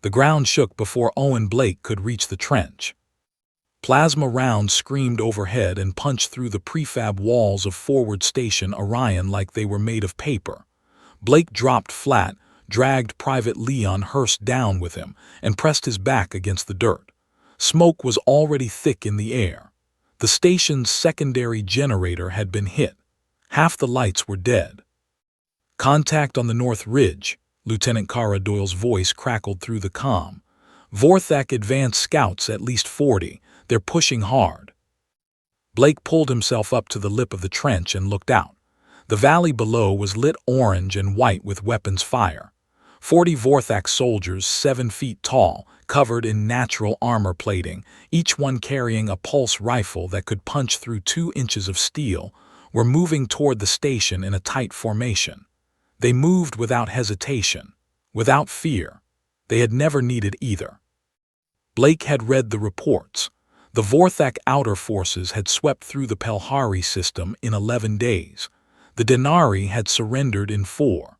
The ground shook before Owen Blake could reach the trench. Plasma rounds screamed overhead and punched through the prefab walls of Forward Station Orion like they were made of paper. Blake dropped flat, dragged Private Leon Hurst down with him, and pressed his back against the dirt. Smoke was already thick in the air. The station's secondary generator had been hit. Half the lights were dead. "Contact on the North Ridge," Lieutenant Kara Doyle's voice crackled through the comm. "Vorthak advanced scouts at least 40. They're pushing hard." Blake pulled himself up to the lip of the trench and looked out. The valley below was lit orange and white with weapons fire. 40 Vorthak soldiers 7 feet tall, covered in natural armor plating, each one carrying a pulse rifle that could punch through 2 inches of steel, were moving toward the station in a tight formation. They moved without hesitation, without fear. They had never needed either. Blake had read the reports. The Vorthak outer forces had swept through the Pelhari system in 11 days. The Denari had surrendered in 4.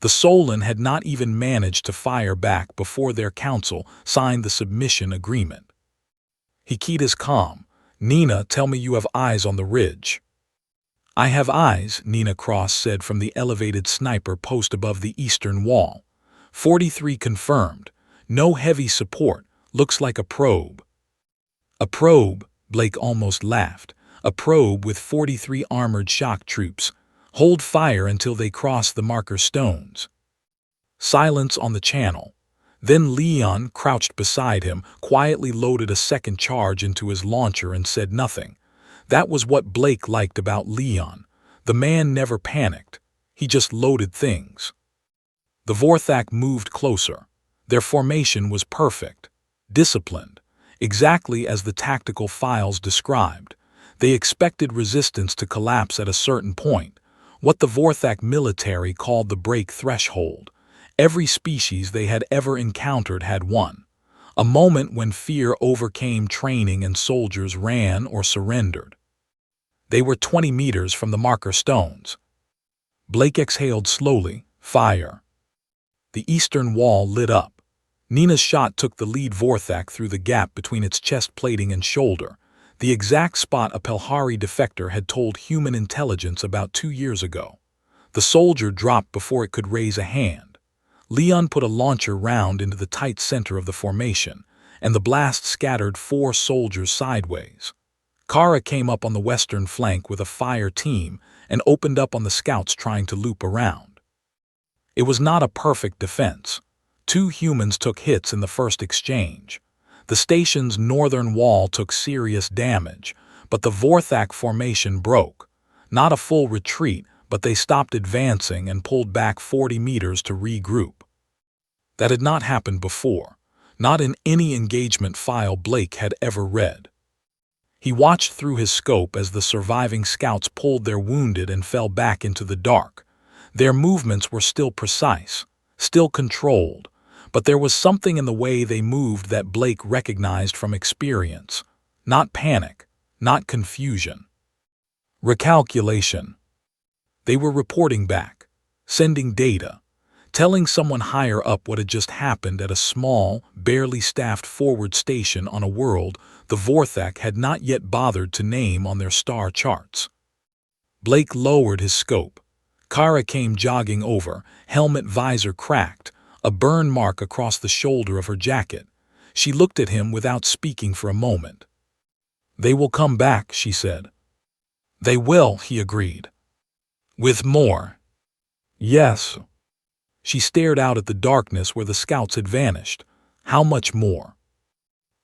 The Solon had not even managed to fire back before their council signed the submission agreement. He keyed his comm. "Nina, tell me you have eyes on the ridge." "I have eyes," Nina Cross said from the elevated sniper post above the eastern wall. 43 confirmed. No heavy support. Looks like a probe. "A probe," Blake almost laughed. "A probe with 43 armored shock troops. Hold fire until they cross the marker stones." Silence on the channel. Then Leon, crouched beside him, quietly loaded a second charge into his launcher and said nothing. That was what Blake liked about Leon. The man never panicked. He just loaded things. The Vorthak moved closer. Their formation was perfect. Disciplined. Exactly as the tactical files described. They expected resistance to collapse at a certain point. What the Vorthak military called the break threshold. Every species they had ever encountered had one. A moment when fear overcame training and soldiers ran or surrendered. They were 20 meters from the marker stones. Blake exhaled slowly. Fire. The eastern wall lit up. Nina's shot took the lead Vorthak through the gap between its chest plating and shoulder, the exact spot a Pelhari defector had told human intelligence about 2 years ago. The soldier dropped before it could raise a hand. Leon put a launcher round into the tight center of the formation, and the blast scattered 4 soldiers sideways. Kara came up on the western flank with a fire team and opened up on the scouts trying to loop around. It was not a perfect defense. 2 humans took hits in the first exchange. The station's northern wall took serious damage, but the Vorthak formation broke. Not a full retreat, but they stopped advancing and pulled back 40 meters to regroup. That had not happened before, not in any engagement file Blake had ever read. He watched through his scope as the surviving scouts pulled their wounded and fell back into the dark. Their movements were still precise, still controlled, but there was something in the way they moved that Blake recognized from experience. Not panic, not confusion. Recalculation. They were reporting back, sending data, telling someone higher up what had just happened at a small, barely staffed forward station on a world the Vorthak had not yet bothered to name on their star charts. Blake lowered his scope. Kara came jogging over, helmet visor cracked, a burn mark across the shoulder of her jacket. She looked at him without speaking for a moment. "They will come back," she said. "They will," he agreed. "With more." "Yes." She stared out at the darkness where the scouts had vanished. How much more?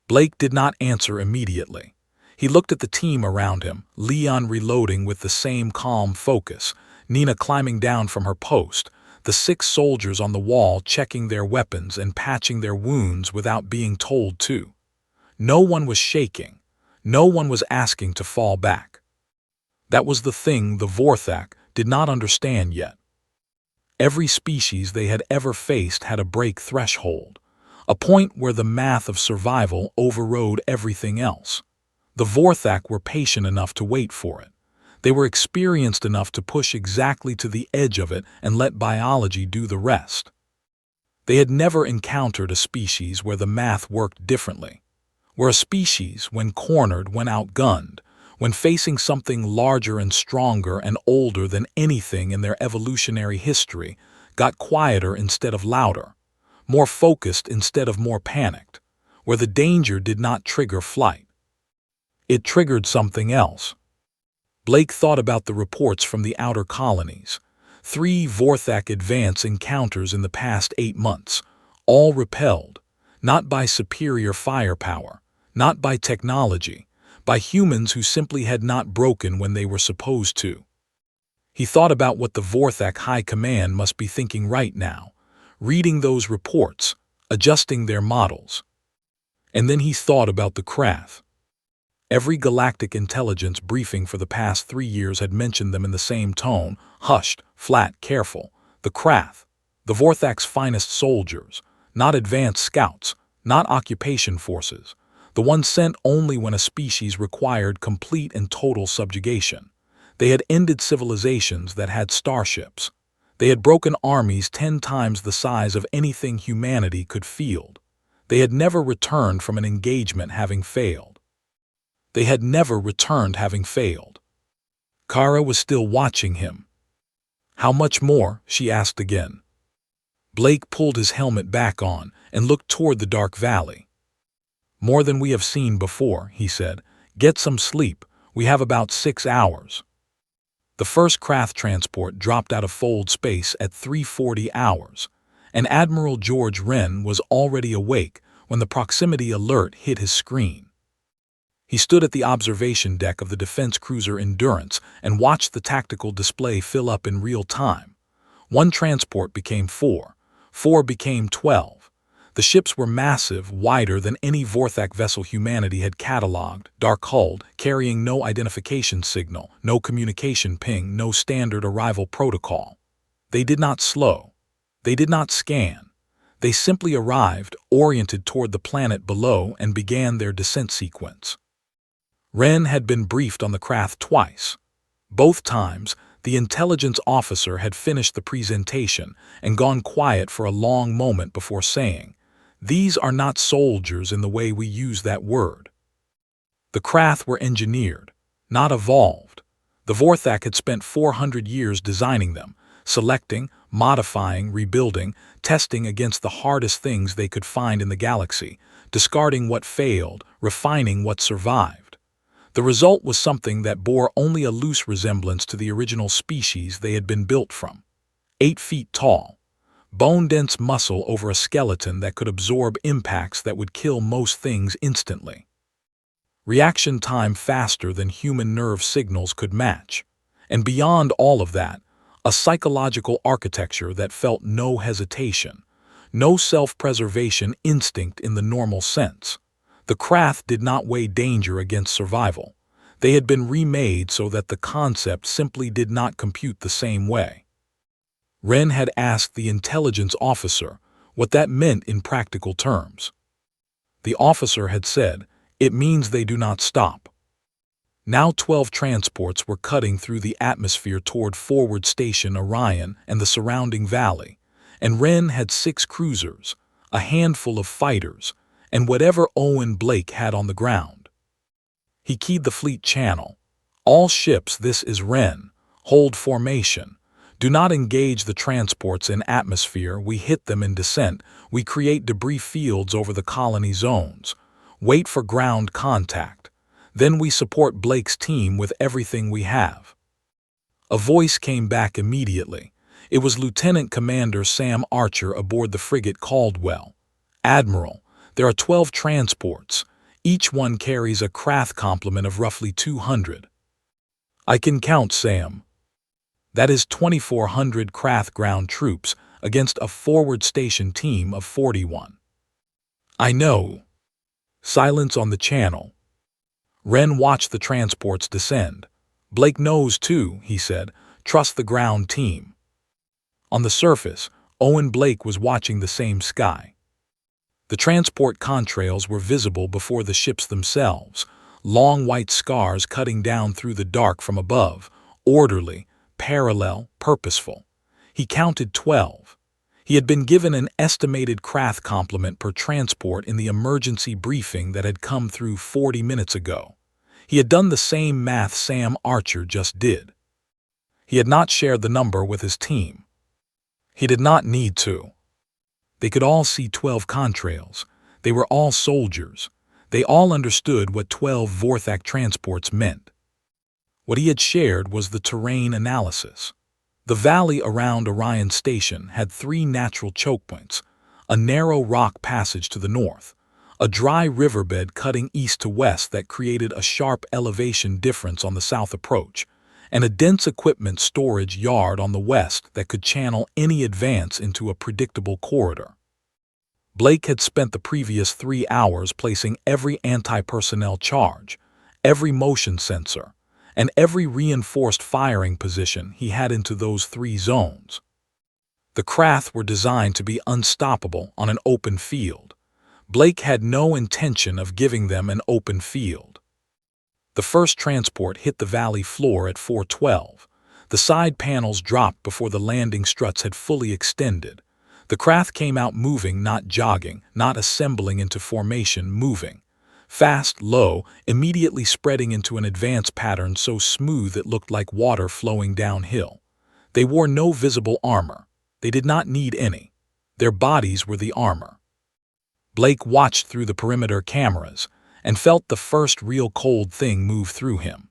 Blake did not answer immediately. He looked at the team around him, Leon reloading with the same calm focus, Nina climbing down from her post, the 6 soldiers on the wall checking their weapons and patching their wounds without being told to. No one was shaking. No one was asking to fall back. That was the thing the Vorthak did not understand yet. Every species they had ever faced had a break threshold, a point where the math of survival overrode everything else. The Vorthak were patient enough to wait for it. They were experienced enough to push exactly to the edge of it and let biology do the rest. They had never encountered a species where the math worked differently, where a species, when cornered, went outgunned, when facing something larger and stronger and older than anything in their evolutionary history, got quieter instead of louder, more focused instead of more panicked, where the danger did not trigger flight. It triggered something else. Blake thought about the reports from the outer colonies. 3 Vorthak advance encounters in the past 8 months, all repelled, not by superior firepower, not by technology, by humans who simply had not broken when they were supposed to. He thought about what the Vorthak High Command must be thinking right now, reading those reports, adjusting their models. And then he thought about the Krath. Every galactic intelligence briefing for the past 3 years had mentioned them in the same tone, hushed, flat, careful. The Krath, the Vorthak's finest soldiers, not advanced scouts, not occupation forces, the ones sent only when a species required complete and total subjugation. They had ended civilizations that had starships. They had broken armies 10 times the size of anything humanity could field. They had never returned from an engagement having failed. They had never returned having failed. Kara was still watching him. "How much more?" she asked again. Blake pulled his helmet back on and looked toward the dark valley. "More than we have seen before," he said. "Get some sleep. We have about 6 hours." The first Krath transport dropped out of fold space at 3:40 hours, and Admiral George Wren was already awake when the proximity alert hit his screen. He stood at the observation deck of the defense cruiser Endurance and watched the tactical display fill up in real time. 1 transport became 4, 4 became 12. The ships were massive, wider than any Vorthak vessel humanity had catalogued, dark-hulled, carrying no identification signal, no communication ping, no standard arrival protocol. They did not slow. They did not scan. They simply arrived, oriented toward the planet below, and began their descent sequence. Wren had been briefed on the Krath twice. Both times, the intelligence officer had finished the presentation and gone quiet for a long moment before saying, "These are not soldiers in the way we use that word." The Krath were engineered, not evolved. The Vorthak had spent 400 years designing them, selecting, modifying, rebuilding, testing against the hardest things they could find in the galaxy, discarding what failed, refining what survived. The result was something that bore only a loose resemblance to the original species they had been built from. 8 feet tall. Bone-dense muscle over a skeleton that could absorb impacts that would kill most things instantly. Reaction time faster than human nerve signals could match. And beyond all of that, a psychological architecture that felt no hesitation, no self-preservation instinct in the normal sense. The Krath did not weigh danger against survival. They had been remade so that the concept simply did not compute the same way. Wren had asked the intelligence officer what that meant in practical terms. The officer had said, "It means they do not stop." Now 12 transports were cutting through the atmosphere toward forward station Orion and the surrounding valley, and Wren had 6 cruisers, a handful of fighters, and whatever Owen Blake had on the ground. He keyed the fleet channel. "All ships, this is Wren. Hold formation. Do not engage the transports in atmosphere. We hit them in descent. We create debris fields over the colony zones. Wait for ground contact. Then we support Blake's team with everything we have." A voice came back immediately. It was Lieutenant Commander Sam Archer aboard the frigate Caldwell. "Admiral, there are 12 transports. Each one carries a Krath complement of roughly 200. "I can count, Sam. That is 2,400 Krath ground troops against a forward station team of 41. "I know." Silence on the channel. Wren watched the transports descend. "Blake knows too," he said. "Trust the ground team." On the surface, Owen Blake was watching the same sky. The transport contrails were visible before the ships themselves, long white scars cutting down through the dark from above, orderly, parallel, purposeful. He counted 12. He had been given an estimated Krath complement per transport in the emergency briefing that had come through 40 minutes ago. He had done the same math Sam Archer just did. He had not shared the number with his team. He did not need to. They could all see 12 contrails. They were all soldiers. They all understood what 12 Vorthak transports meant. What he had shared was the terrain analysis. The valley around Orion Station had 3 natural choke points, a narrow rock passage to the north, a dry riverbed cutting east to west that created a sharp elevation difference on the south approach, and a dense equipment storage yard on the west that could channel any advance into a predictable corridor. Blake had spent the previous 3 hours placing every anti-personnel charge, every motion sensor, and every reinforced firing position he had into those 3 zones. The Krath were designed to be unstoppable on an open field. Blake had no intention of giving them an open field. The first transport hit the valley floor at 4:12. The side panels dropped before the landing struts had fully extended. The Krath came out moving, not jogging, not assembling into formation, moving. Fast, low, immediately spreading into an advance pattern so smooth it looked like water flowing downhill. They wore no visible armor. They did not need any. Their bodies were the armor. Blake watched through the perimeter cameras and felt the first real cold thing move through him.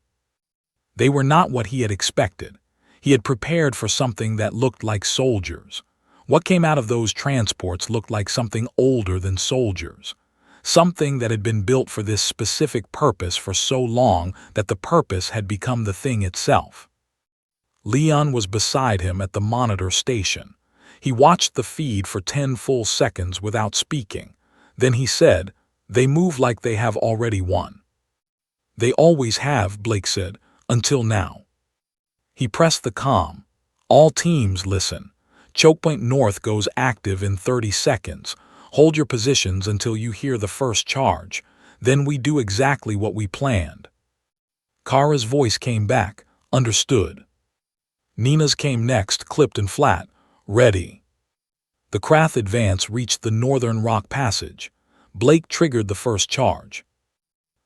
They were not what he had expected. He had prepared for something that looked like soldiers. What came out of those transports looked like something older than soldiers. Something that had been built for this specific purpose for so long that the purpose had become the thing itself. Leon was beside him at the monitor station. He watched the feed for 10 full seconds without speaking. Then he said, "They move like they have already won." "They always have," Blake said, "until now." He pressed the comm. "All teams, listen. Chokepoint North goes active in 30 seconds. Hold your positions until you hear the first charge. Then we do exactly what we planned." Kara's voice came back, "Understood." Nina's came next, clipped and flat, "Ready." The Krath advance reached the northern rock passage. Blake triggered the first charge.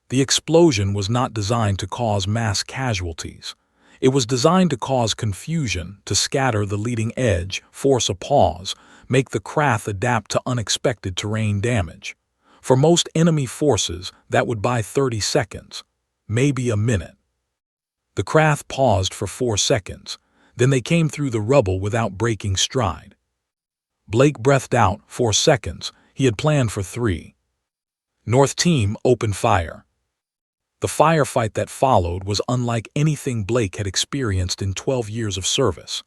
The explosion was not designed to cause mass casualties. It was designed to cause confusion, to scatter the leading edge, force a pause, make the Krath adapt to unexpected terrain damage. For most enemy forces, that would buy 30 seconds, maybe a minute. The Krath paused for 4 seconds. Then they came through the rubble without breaking stride. Blake breathed out, 4 seconds. He had planned for 3. North team, open fire. The firefight that followed was unlike anything Blake had experienced in 12 years of service.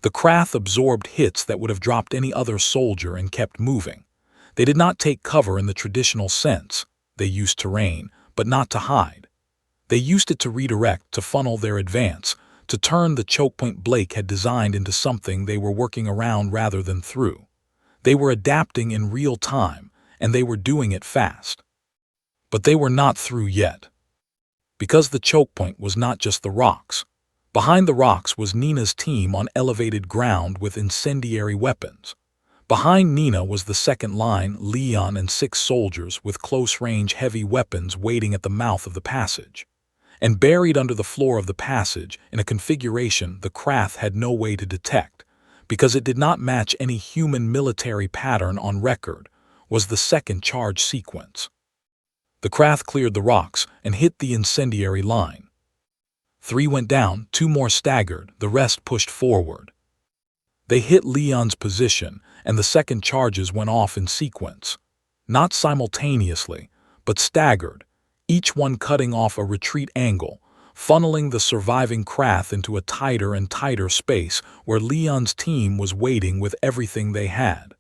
The Krath absorbed hits that would have dropped any other soldier and kept moving. They did not take cover in the traditional sense. They used terrain, but not to hide. They used it to redirect, to funnel their advance, to turn the chokepoint Blake had designed into something they were working around rather than through. They were adapting in real time, and they were doing it fast. But they were not through yet. Because the chokepoint was not just the rocks. Behind the rocks was Nina's team on elevated ground with incendiary weapons. Behind Nina was the second line, Leon and 6 soldiers with close-range heavy weapons waiting at the mouth of the passage. And buried under the floor of the passage, in a configuration the Krath had no way to detect, because it did not match any human military pattern on record, was the second charge sequence. The Krath cleared the rocks and hit the incendiary line. 3 went down, 2 more staggered, the rest pushed forward. They hit Leon's position, and the second charges went off in sequence. Not simultaneously, but staggered, each one cutting off a retreat angle, funneling the surviving Krath into a tighter and tighter space where Leon's team was waiting with everything they had.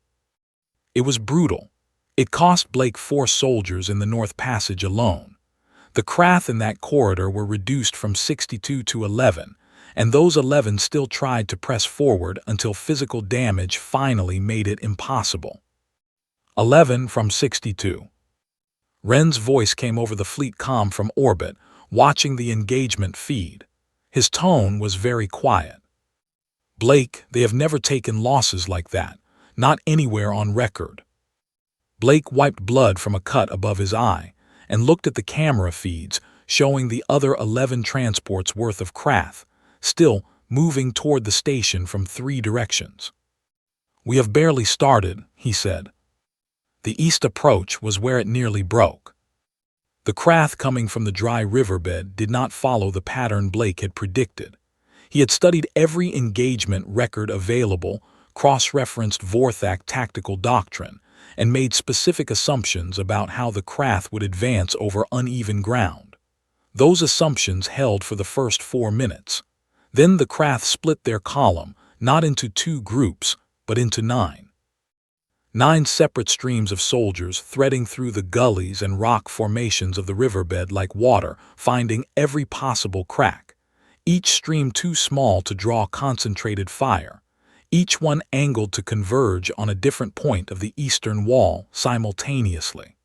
It was brutal. It cost Blake 4 soldiers in the North Passage alone. The Krath in that corridor were reduced from 62 to 11, and those 11 still tried to press forward until physical damage finally made it impossible. 11 from 62. Ren's voice came over the fleet comm from orbit, watching the engagement feed. His tone was very quiet. "Blake, they have never taken losses like that. Not anywhere on record. Blake wiped blood from a cut above his eye and looked at the camera feeds showing the other 11 transports worth of craft, still moving toward the station from 3 directions. "We have barely started," he said. The east approach was where it nearly broke. The craft coming from the dry riverbed did not follow the pattern Blake had predicted. He had studied every engagement record available, cross-referenced Vorthak tactical doctrine, and made specific assumptions about how the craft would advance over uneven ground. Those assumptions held for the first 4 minutes. Then the craft split their column, not into 2 groups, but into 9. 9 separate streams of soldiers threading through the gullies and rock formations of the riverbed like water, finding every possible crack. Each stream too small to draw concentrated fire. Each one angled to converge on a different point of the eastern wall simultaneously.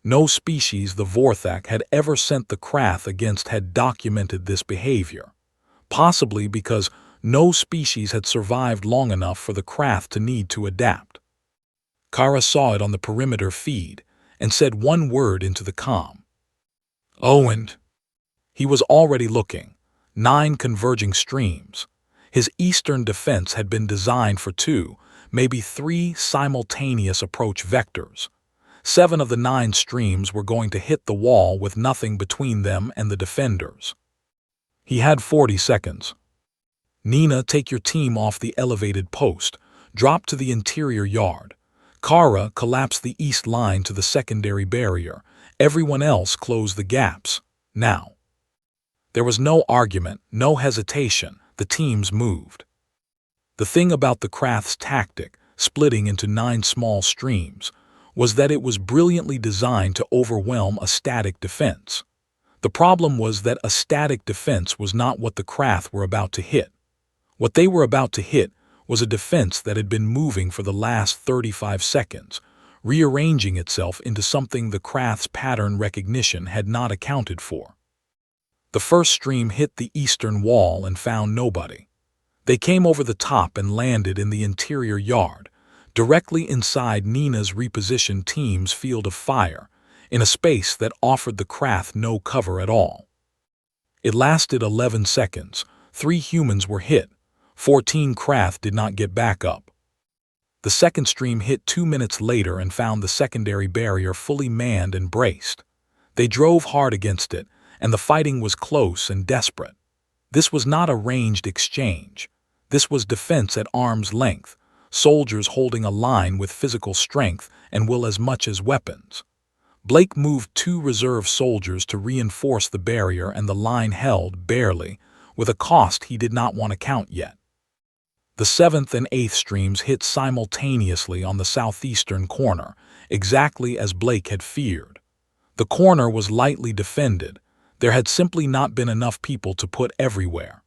No species the Vorthak had ever sent the craft against had documented this behavior, possibly because no species had survived long enough for the craft to need to adapt. Kara saw it on the perimeter feed and said one word into the comm. "Owen." He was already looking. 9 converging streams. His eastern defense had been designed for 2, maybe 3 simultaneous approach vectors. 7 of the 9 streams were going to hit the wall with nothing between them and the defenders. He had 40 seconds. "Nina, take your team off the elevated post. Drop to the interior yard. Kara, collapse the east line to the secondary barrier. Everyone else close the gaps. Now." There was no argument, no hesitation. The teams moved. The thing about the craft's tactic, splitting into 9 small streams, was that it was brilliantly designed to overwhelm a static defense. The problem was that a static defense was not what the craft were about to hit. What they were about to hit was a defense that had been moving for the last 35 seconds, rearranging itself into something the craft's pattern recognition had not accounted for. The first stream hit the eastern wall and found nobody. They came over the top and landed in the interior yard, directly inside Nina's repositioned team's field of fire, in a space that offered the craft no cover at all. It lasted 11 seconds. 3 humans were hit. 14 craft did not get back up. The second stream hit 2 minutes later and found the secondary barrier fully manned and braced. They drove hard against it, and the fighting was close and desperate. This was not a ranged exchange. This was defense at arm's length, soldiers holding a line with physical strength and will as much as weapons. Blake moved 2 reserve soldiers to reinforce the barrier, and the line held, barely, with a cost he did not want to count yet. The 7th and 8th streams hit simultaneously on the southeastern corner, exactly as Blake had feared. The corner was lightly defended. There had simply not been enough people to put everywhere.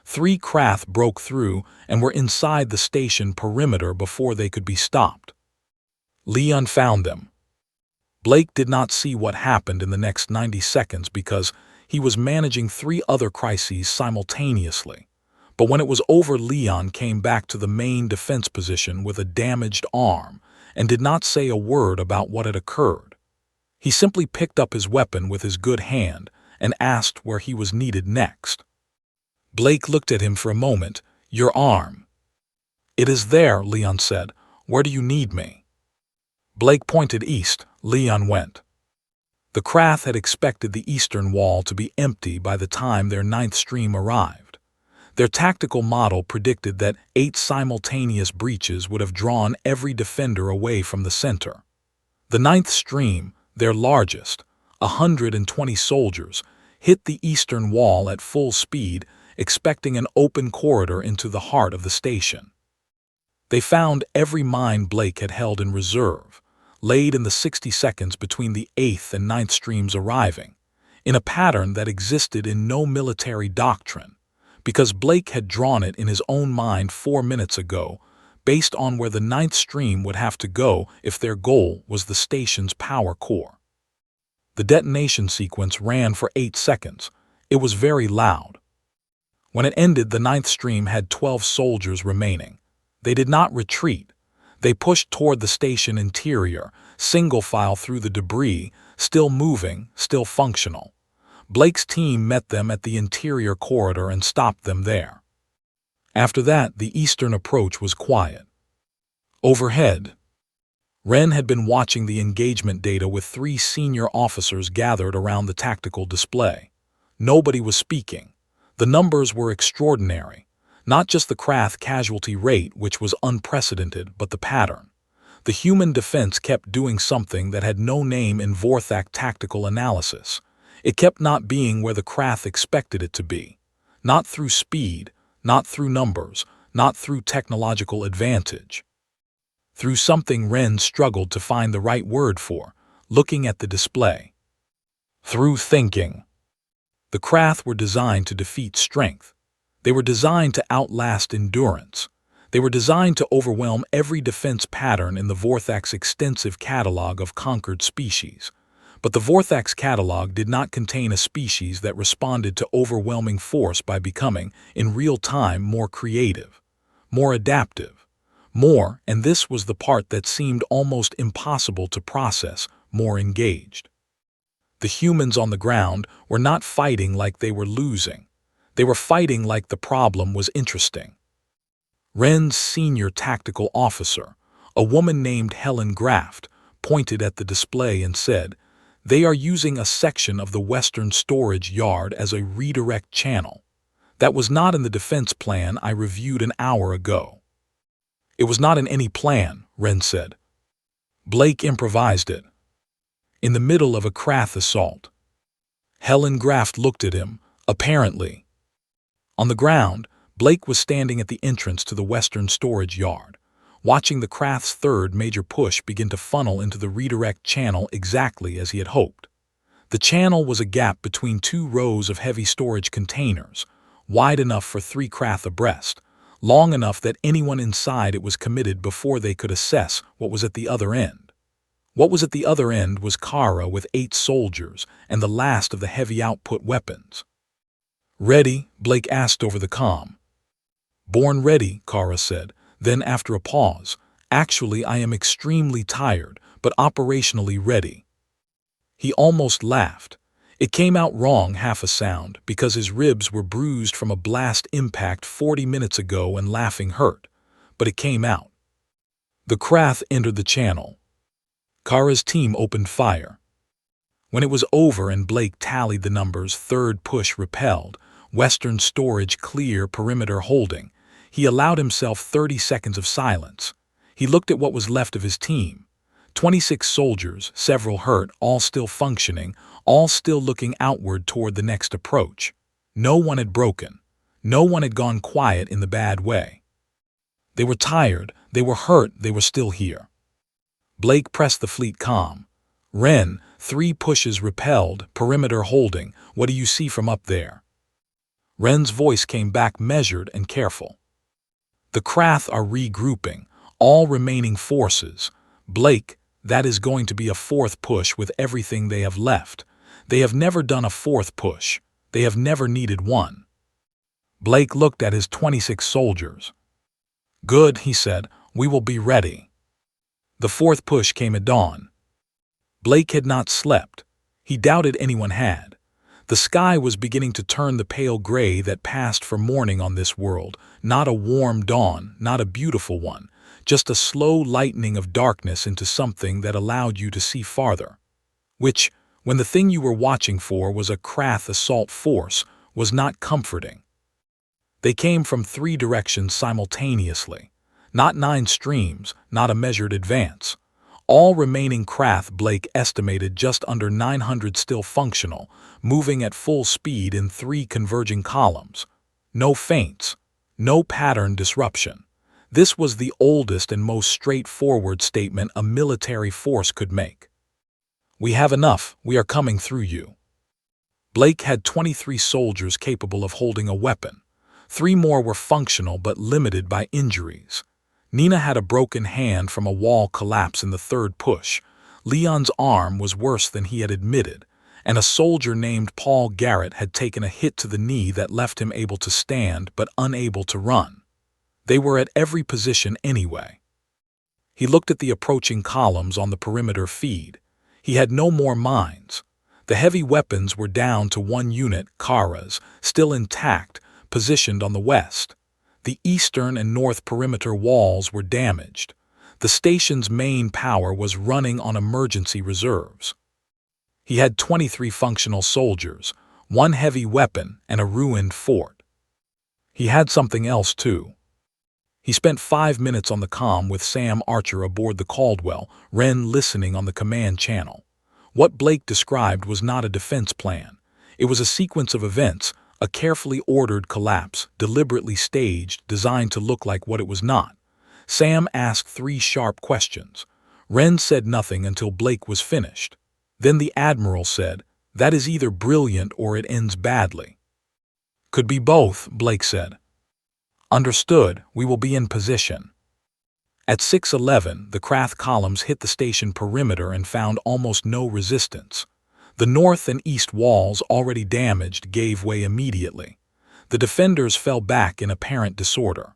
3 craft broke through and were inside the station perimeter before they could be stopped. Leon found them. Blake did not see what happened in the next 90 seconds because he was managing 3 other crises simultaneously. But when it was over, Leon came back to the main defense position with a damaged arm and did not say a word about what had occurred. He simply picked up his weapon with his good hand and asked where he was needed next. Blake looked at him for a moment. "Your arm." "It is there," Leon said. "Where do you need me?" Blake pointed east. Leon went. The craft had expected the eastern wall to be empty by the time their 9th stream arrived. Their tactical model predicted that 8 simultaneous breaches would have drawn every defender away from the center. The 9th stream, their largest, 120 soldiers, hit the eastern wall at full speed, expecting an open corridor into the heart of the station. They found every mine Blake had held in reserve, laid in the 60 seconds between the 8th and 9th streams arriving, in a pattern that existed in no military doctrine, because Blake had drawn it in his own mind 4 minutes ago, based on where the 9th stream would have to go if their goal was the station's power core. The detonation sequence ran for 8 seconds. It was very loud. When it ended, the 9th stream had 12 soldiers remaining. They did not retreat. They pushed toward the station interior, single file through the debris, still moving, still functional. Blake's team met them at the interior corridor and stopped them there. After that, the eastern approach was quiet. Overhead, Ren had been watching the engagement data with 3 senior officers gathered around the tactical display. Nobody was speaking. The numbers were extraordinary. Not just the Krath casualty rate, which was unprecedented, but the pattern. The human defense kept doing something that had no name in Vorthak tactical analysis. It kept not being where the Krath expected it to be. Not through speed, not through numbers, not through technological advantage. Through something Ren struggled to find the right word for, looking at the display. Through thinking. The Krath were designed to defeat strength. They were designed to outlast endurance. They were designed to overwhelm every defense pattern in the Vorthak's extensive catalog of conquered species. But the Vorthak's catalog did not contain a species that responded to overwhelming force by becoming, in real time, more creative, more adaptive, more, and this was the part that seemed almost impossible to process, more engaged. The humans on the ground were not fighting like they were losing. They were fighting like the problem was interesting. Ren's senior tactical officer, a woman named Helen Graft, pointed at the display and said, "They are using a section of the Western storage yard as a redirect channel. That was not in the defense plan I reviewed an hour ago." "It was not in any plan," Ren said. "Blake improvised it. In the middle of a Krath assault." Helen Graft looked at him, apparently. On the ground, Blake was standing at the entrance to the Western storage yard, watching the Krath's third major push begin to funnel into the redirect channel exactly as he had hoped. The channel was a gap between 2 rows of heavy storage containers, wide enough for 3 Krath abreast, long enough that anyone inside it was committed before they could assess what was at the other end. What was at the other end was Kara with 8 soldiers and the last of the heavy output weapons. "Ready?" Blake asked over the comm. "Born ready," Kara said. Then, after a pause, "Actually, I am extremely tired, but operationally ready." He almost laughed. It came out wrong, half a sound, because his ribs were bruised from a blast impact 40 minutes ago and laughing hurt. But it came out. The Krath entered the channel. Kara's team opened fire. When it was over and Blake tallied the numbers, third push repelled, Western storage clear, perimeter holding, he allowed himself 30 seconds of silence. He looked at what was left of his team. 26 soldiers, several hurt, all still functioning, all still looking outward toward the next approach. No one had broken. No one had gone quiet in the bad way. They were tired, they were hurt, they were still here. Blake pressed the fleet comm. "Ren, 3 pushes repelled, perimeter holding. What do you see from up there?" Ren's voice came back measured and careful. "The Krath are regrouping, all remaining forces. Blake, that is going to be a 4th push with everything they have left. They have never done a 4th push. They have never needed one." Blake looked at his 26 soldiers. "Good," he said. "We will be ready." The 4th push came at dawn. Blake had not slept. He doubted anyone had. The sky was beginning to turn the pale gray that passed for morning on this world, not a warm dawn, not a beautiful one, just a slow lightening of darkness into something that allowed you to see farther. Which, when the thing you were watching for was a Krath assault force, was not comforting. They came from 3 directions simultaneously. Not 9 streams, not a measured advance. All remaining Krath Blake estimated just under 900 still functional, moving at full speed in 3 converging columns. No feints, no pattern disruption. This was the oldest and most straightforward statement a military force could make. "We have enough, we are coming through you." Blake had 23 soldiers capable of holding a weapon. 3 more were functional but limited by injuries. Nina had a broken hand from a wall collapse in the 3rd push. Leon's arm was worse than he had admitted, and a soldier named Paul Garrett had taken a hit to the knee that left him able to stand but unable to run. They were at every position anyway. He looked at the approaching columns on the perimeter feed. He had no more mines. The heavy weapons were down to one unit, Kara's, still intact, positioned on the west. The eastern and north perimeter walls were damaged. The station's main power was running on emergency reserves. He had 23 functional soldiers, one heavy weapon, and a ruined fort. He had something else, too. He spent 5 minutes on the comm with Sam Archer aboard the Caldwell, Wren listening on the command channel. What Blake described was not a defense plan. It was a sequence of events, a carefully ordered collapse, deliberately staged, designed to look like what it was not. Sam asked 3 sharp questions. Wren said nothing until Blake was finished. Then the Admiral said, "That is either brilliant or it ends badly." "Could be both," Blake said. "Understood, we will be in position." At 6:11, the Krath columns hit the station perimeter and found almost no resistance. The north and east walls, already damaged, gave way immediately. The defenders fell back in apparent disorder.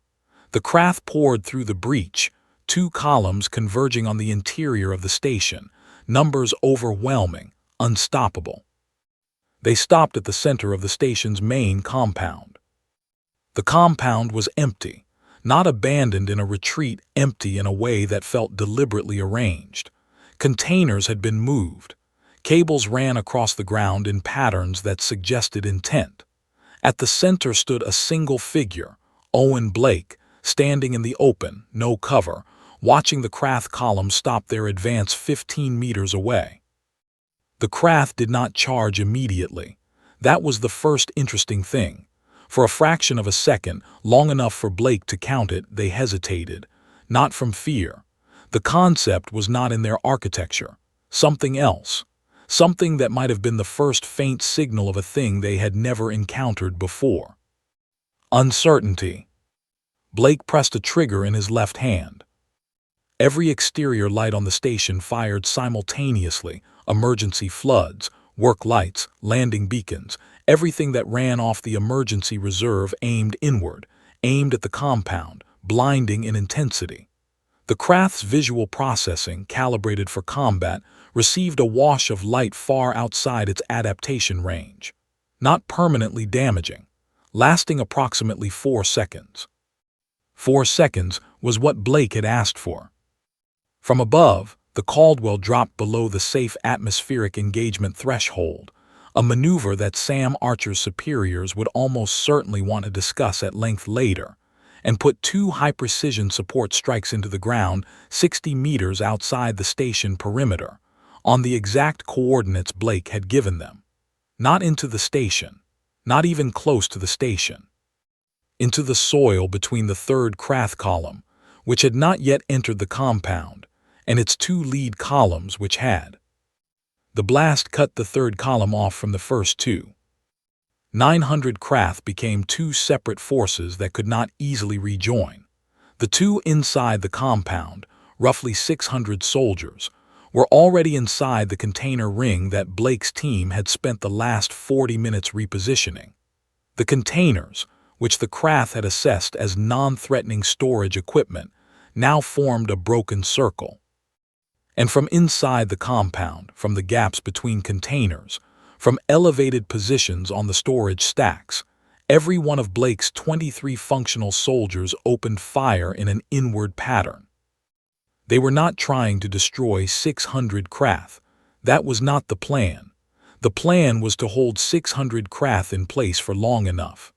The Krath poured through the breach, 2 columns converging on the interior of the station, numbers overwhelming, unstoppable. They stopped at the center of the station's main compound. The compound was empty, not abandoned in a retreat, empty in a way that felt deliberately arranged. Containers had been moved. Cables ran across the ground in patterns that suggested intent. At the center stood a single figure, Owen Blake, standing in the open, no cover, watching the Krath column stop their advance 15 meters away. The Krath did not charge immediately. That was the first interesting thing. For a fraction of a second, long enough for Blake to count it, they hesitated. Not from fear. The concept was not in their architecture. Something else. Something that might have been the first faint signal of a thing they had never encountered before. Uncertainty. Blake pressed a trigger in his left hand. Every exterior light on the station fired simultaneously, emergency floods, work lights, landing beacons, everything that ran off the emergency reserve aimed inward, aimed at the compound, blinding in intensity. The Krath's visual processing, calibrated for combat, received a wash of light far outside its adaptation range. Not permanently damaging, lasting approximately 4 seconds. 4 seconds was what Blake had asked for. From above, the Caldwell dropped below the safe atmospheric engagement threshold, a maneuver that Sam Archer's superiors would almost certainly want to discuss at length later, and put 2 high-precision support strikes into the ground 60 meters outside the station perimeter, on the exact coordinates Blake had given them. Not into the station, not even close to the station. Into the soil between the 3rd Krath column, which had not yet entered the compound, and its 2 lead columns which had. The blast cut the 3rd column off from the first 2. 900 Krath became 2 separate forces that could not easily rejoin. The 2 inside the compound, roughly 600 soldiers, were already inside the container ring that Blake's team had spent the last 40 minutes repositioning. The containers, which the Krath had assessed as non-threatening storage equipment, now formed a broken circle. And from inside the compound, from the gaps between containers, from elevated positions on the storage stacks, every one of Blake's 23 functional soldiers opened fire in an inward pattern. They were not trying to destroy 600 Krath. That was not the plan. The plan was to hold 600 Krath in place for long enough.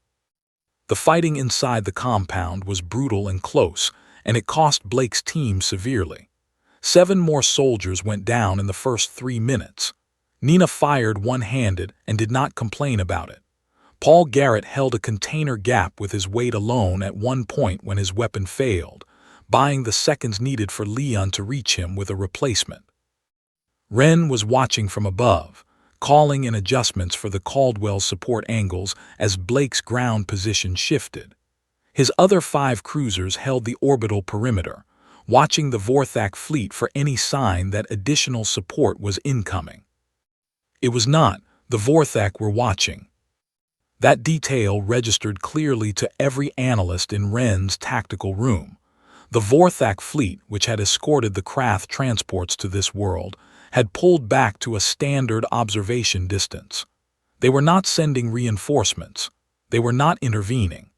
The fighting inside the compound was brutal and close, and it cost Blake's team severely. 7 more soldiers went down in the first 3 minutes. Nina fired one-handed and did not complain about it. Paul Garrett held a container gap with his weight alone at one point when his weapon failed, buying the seconds needed for Leon to reach him with a replacement. Wren was watching from above, calling in adjustments for the Caldwell's support angles as Blake's ground position shifted. His other 5 cruisers held the orbital perimeter, watching the Vorthak fleet for any sign that additional support was incoming. It was not the Vorthak were watching. That detail registered clearly to every analyst in Wren's tactical room. The Vorthak fleet, which had escorted the Krath transports to this world, had pulled back to a standard observation distance. They were not sending reinforcements. They were not intervening.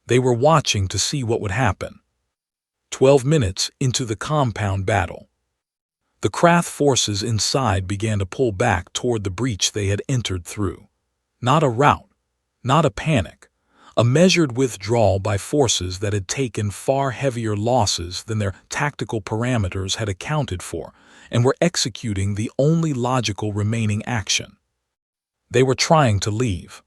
They were watching to see what would happen. 12 minutes into the compound battle, the Krath forces inside began to pull back toward the breach they had entered through. Not a rout, not a panic, a measured withdrawal by forces that had taken far heavier losses than their tactical parameters had accounted for and were executing the only logical remaining action. They were trying to leave.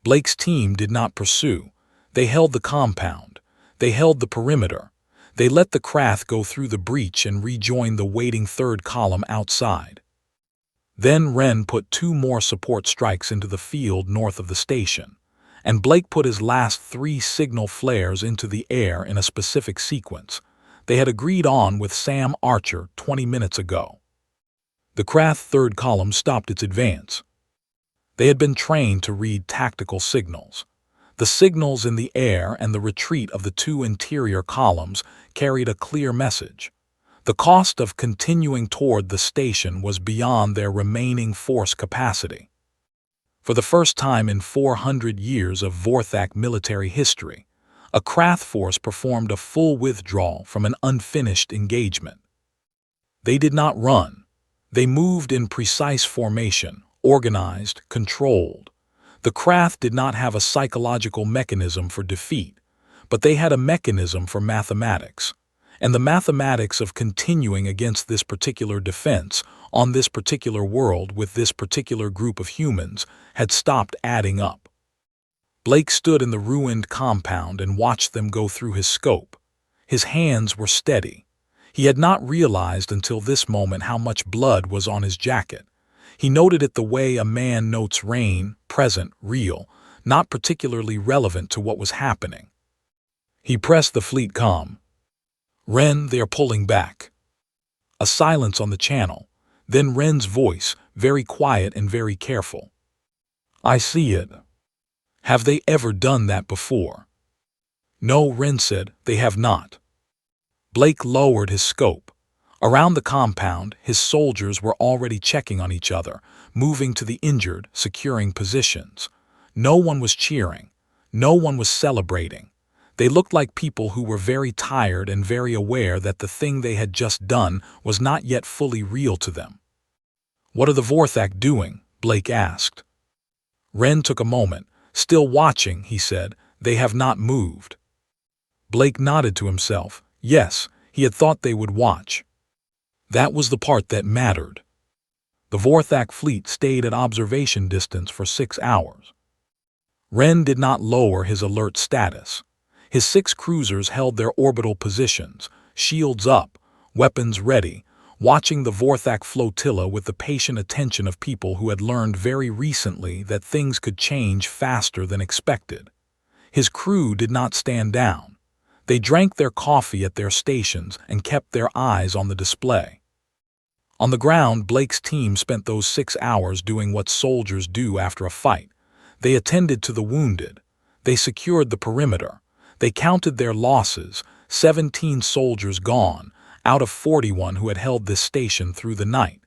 Blake's team did not pursue. They held the compound. They held the perimeter. They let the Krath go through the breach and rejoin the waiting third column outside. Then Ren put 2 more support strikes into the field north of the station, and Blake put his last 3 signal flares into the air in a specific sequence they had agreed on with Sam Archer 20 minutes ago. The Krath third column stopped its advance. They had been trained to read tactical signals. The signals in the air and the retreat of the 2 interior columns carried a clear message. The cost of continuing toward the station was beyond their remaining force capacity. For the first time in 400 years of Vorthak military history, a Krath force performed a full withdrawal from an unfinished engagement. They did not run. They moved in precise formation, organized, controlled. The Krath did not have a psychological mechanism for defeat, but they had a mechanism for mathematics, and the mathematics of continuing against this particular defense on this particular world with this particular group of humans had stopped adding up. Blake stood in the ruined compound and watched them go through his scope. His hands were steady. He had not realized until this moment how much blood was on his jacket. He noted it the way a man notes rain, present, real, not particularly relevant to what was happening. He pressed the fleet comm. Ren, they are pulling back. A silence on the channel, then Ren's voice, very quiet and very careful. I see it. Have they ever done that before? No, Ren said, they have not. Blake lowered his scope. Around the compound, his soldiers were already checking on each other, moving to the injured, securing positions. No one was cheering. No one was celebrating. They looked like people who were very tired and very aware that the thing they had just done was not yet fully real to them. What are the Vorthak doing? Blake asked. Ren took a moment. Still watching, he said, they have not moved. Blake nodded to himself. Yes, he had thought they would watch. That was the part that mattered. The Vorthak fleet stayed at observation distance for 6 hours. Ren did not lower his alert status. His 6 cruisers held their orbital positions, shields up, weapons ready, watching the Vorthak flotilla with the patient attention of people who had learned very recently that things could change faster than expected. His crew did not stand down. They drank their coffee at their stations and kept their eyes on the display. On the ground, Blake's team spent those 6 hours doing what soldiers do after a fight. They attended to the wounded. They secured the perimeter. They counted their losses, 17 soldiers gone, out of 41 who had held this station through the night.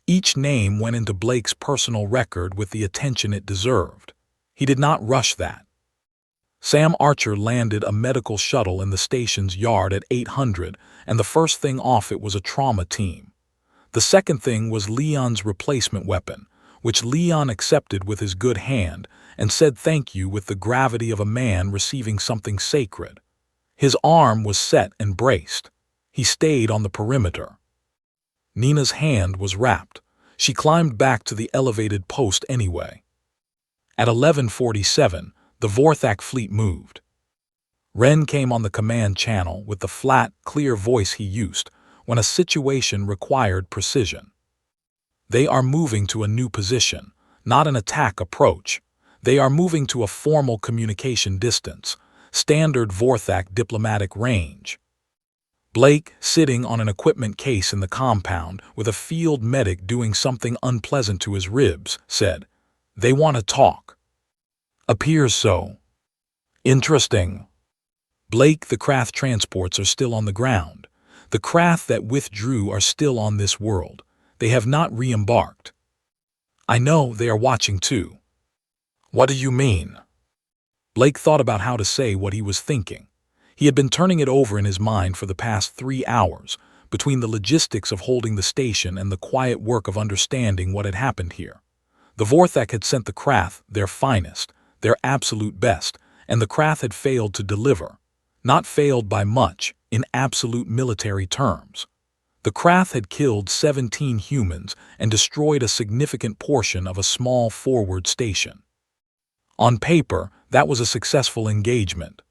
Each name went into Blake's personal record with the attention it deserved. He did not rush that. Sam Archer landed a medical shuttle in the station's yard at 800, and the first thing off it was a trauma team. The second thing was Leon's replacement weapon, which Leon accepted with his good hand and said thank you with the gravity of a man receiving something sacred. His arm was set and braced. He stayed on the perimeter. Nina's hand was wrapped. She climbed back to the elevated post anyway. At 11:47, the Vorthak fleet moved. Ren came on the command channel with the flat, clear voice he used when a situation required precision. They are moving to a new position, not an attack approach. They are moving to a formal communication distance, standard Vorthak diplomatic range. Blake, sitting on an equipment case in the compound with a field medic doing something unpleasant to his ribs, said, "They want to talk." "Appears so." "Interesting." Blake, the Krath transports are still on the ground. The Krath that withdrew are still on this world. They have not re-embarked. I know they are watching too. What do you mean? Blake thought about how to say what he was thinking. He had been turning it over in his mind for the past 3 hours, between the logistics of holding the station and the quiet work of understanding what had happened here. The Vorthak had sent the Krath their finest, their absolute best, and the Krath had failed to deliver. Not failed by much, in absolute military terms. The Krath had killed 17 humans and destroyed a significant portion of a small forward station. On paper, that was a successful engagement.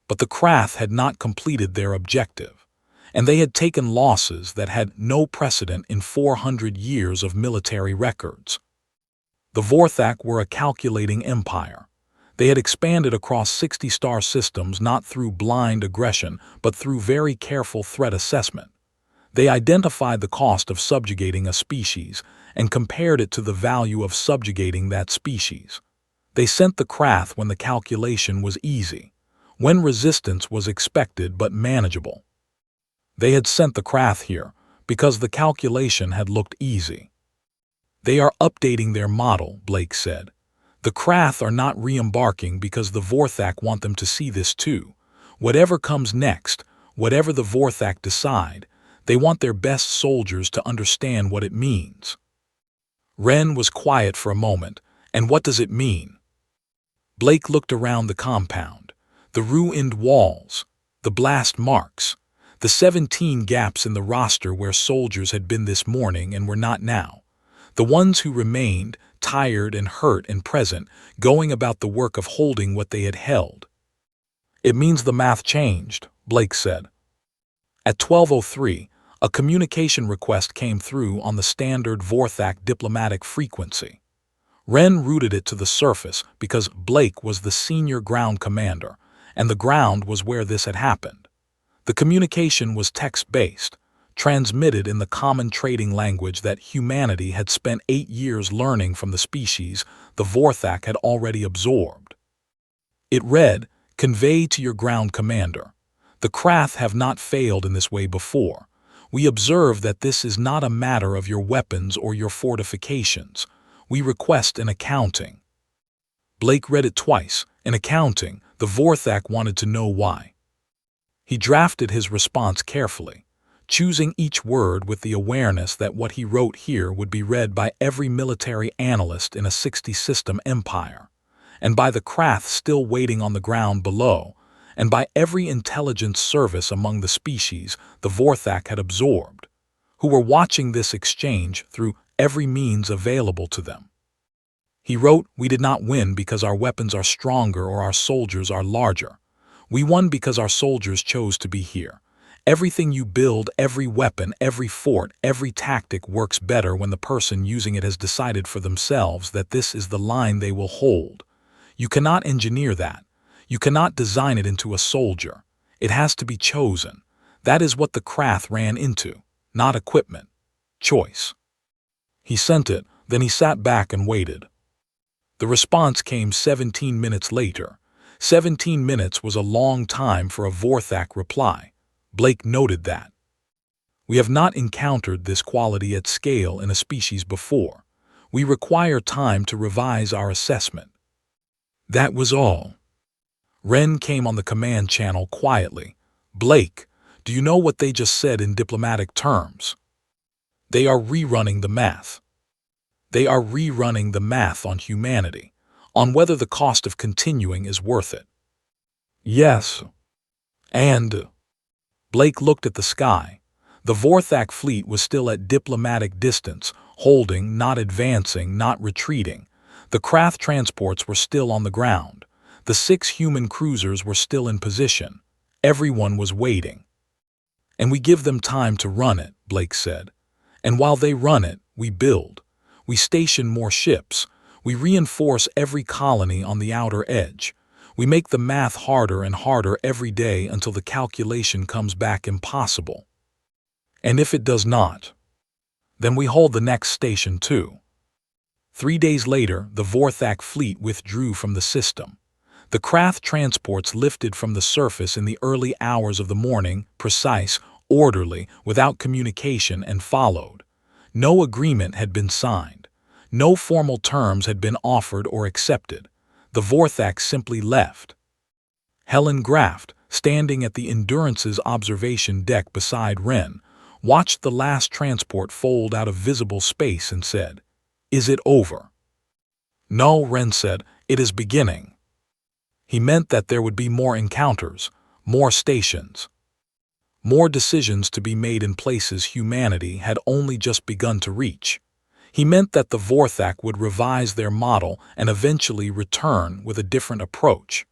But the Krath had not completed their objective, and they had taken losses that had no precedent in 400 years of military records. The Vorthak were a calculating empire. They had expanded across 60 star systems not through blind aggression, but through very careful threat assessment. They identified the cost of subjugating a species and compared it to the value of subjugating that species. They sent the Krath when the calculation was easy, when resistance was expected but manageable. They had sent the Krath here because the calculation had looked easy. They are updating their model, Blake said. The Krath are not re-embarking because the Vorthak want them to see this too. Whatever comes next, whatever the Vorthak decide, they want their best soldiers to understand what it means. Ren was quiet for a moment. And what does it mean? Blake looked around the compound. The ruined walls, the blast marks, the 17 gaps in the roster where soldiers had been this morning and were not now. The ones who remained, tired and hurt and present, going about the work of holding what they had held. It means the math changed, Blake said. At 12:03, a communication request came through on the standard Vorthak diplomatic frequency. Ren routed it to the surface because Blake was the senior ground commander, and the ground was where this had happened. The communication was text-based, transmitted in the common trading language that humanity had spent 8 years learning from the species the Vorthak had already absorbed. It read, "Convey to your ground commander. The Krath have not failed in this way before. We observe that this is not a matter of your weapons or your fortifications. We request an accounting." Blake read it twice. An accounting. The Vorthak wanted to know why. He drafted his response carefully, choosing each word with the awareness that what he wrote here would be read by every military analyst in a 60-system empire, and by the Krath still waiting on the ground below, and by every intelligence service among the species the Vorthak had absorbed, who were watching this exchange through every means available to them. He wrote, "We did not win because our weapons are stronger or our soldiers are larger. We won because our soldiers chose to be here. Everything you build, every weapon, every fort, every tactic works better when the person using it has decided for themselves that this is the line they will hold. You cannot engineer that. You cannot design it into a soldier. It has to be chosen. That is what the Krath ran into, not equipment. Choice." He sent it, then he sat back and waited. The response came 17 minutes later. 17 minutes was a long time for a Vorthak reply. Blake noted that. "We have not encountered this quality at scale in a species before. We require time to revise our assessment." That was all. Ren came on the command channel quietly. "Blake, do you know what they just said in diplomatic terms? They are rerunning the math. They are rerunning the math on humanity, on whether the cost of continuing is worth it." "Yes. And..." Blake looked at the sky. The Vorthak fleet was still at diplomatic distance, holding, not advancing, not retreating. The Krath transports were still on the ground. The 6 human cruisers were still in position. Everyone was waiting. "And we give them time to run it," Blake said. "And while they run it, we build. We station more ships. We reinforce every colony on the outer edge. We make the math harder and harder every day until the calculation comes back impossible. And if it does not, then we hold the next station too." 3 days later, the Vorthak fleet withdrew from the system. The craft transports lifted from the surface in the early hours of the morning, precise, orderly, without communication, and followed. No agreement had been signed. No formal terms had been offered or accepted. The Vorthak simply left. Helen Graft, standing at the Endurance's observation deck beside Wren, watched the last transport fold out of visible space and said, "Is it over?" "No," Wren said, "it is beginning." He meant that there would be more encounters, more stations, more decisions to be made in places humanity had only just begun to reach. He meant that the Vorthak would revise their model and eventually return with a different approach.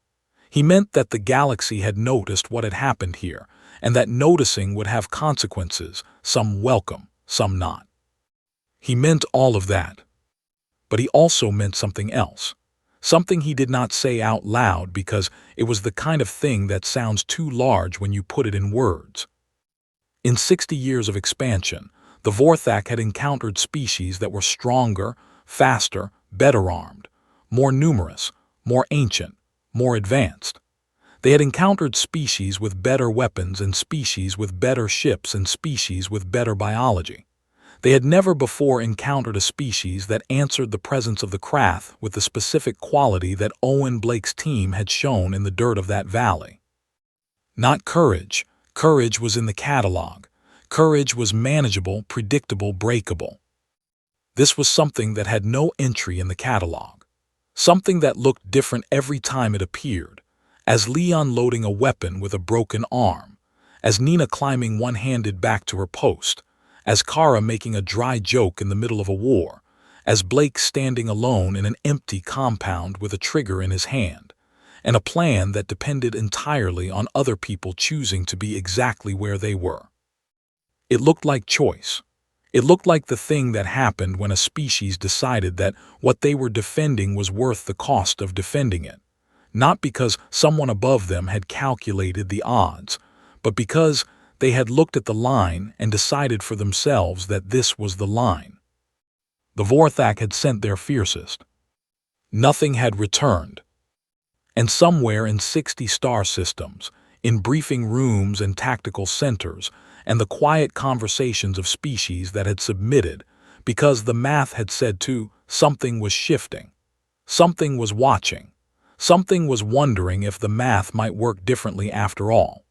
He meant that the galaxy had noticed what had happened here, and that noticing would have consequences, some welcome, some not. He meant all of that. But he also meant something else. Something he did not say out loud because it was the kind of thing that sounds too large when you put it in words. In 60 years of expansion, the Vorthak had encountered species that were stronger, faster, better armed, more numerous, more ancient, more advanced. They had encountered species with better weapons and species with better ships and species with better biology. They had never before encountered a species that answered the presence of the craft with the specific quality that Owen Blake's team had shown in the dirt of that valley. Not courage. Courage was in the catalog. Courage was manageable, predictable, breakable. This was something that had no entry in the catalog. Something that looked different every time it appeared. As Leon loading a weapon with a broken arm. As Nina climbing one-handed back to her post. As Kara making a dry joke in the middle of a war, as Blake standing alone in an empty compound with a trigger in his hand, and a plan that depended entirely on other people choosing to be exactly where they were. It looked like choice. It looked like the thing that happened when a species decided that what they were defending was worth the cost of defending it, not because someone above them had calculated the odds, but because they had looked at the line and decided for themselves that this was the line. The Vorthak had sent their fiercest. Nothing had returned. And somewhere in 60 star systems, in briefing rooms and tactical centers, and the quiet conversations of species that had submitted, because the math had said to, something was shifting. Something was watching. Something was wondering if the math might work differently after all.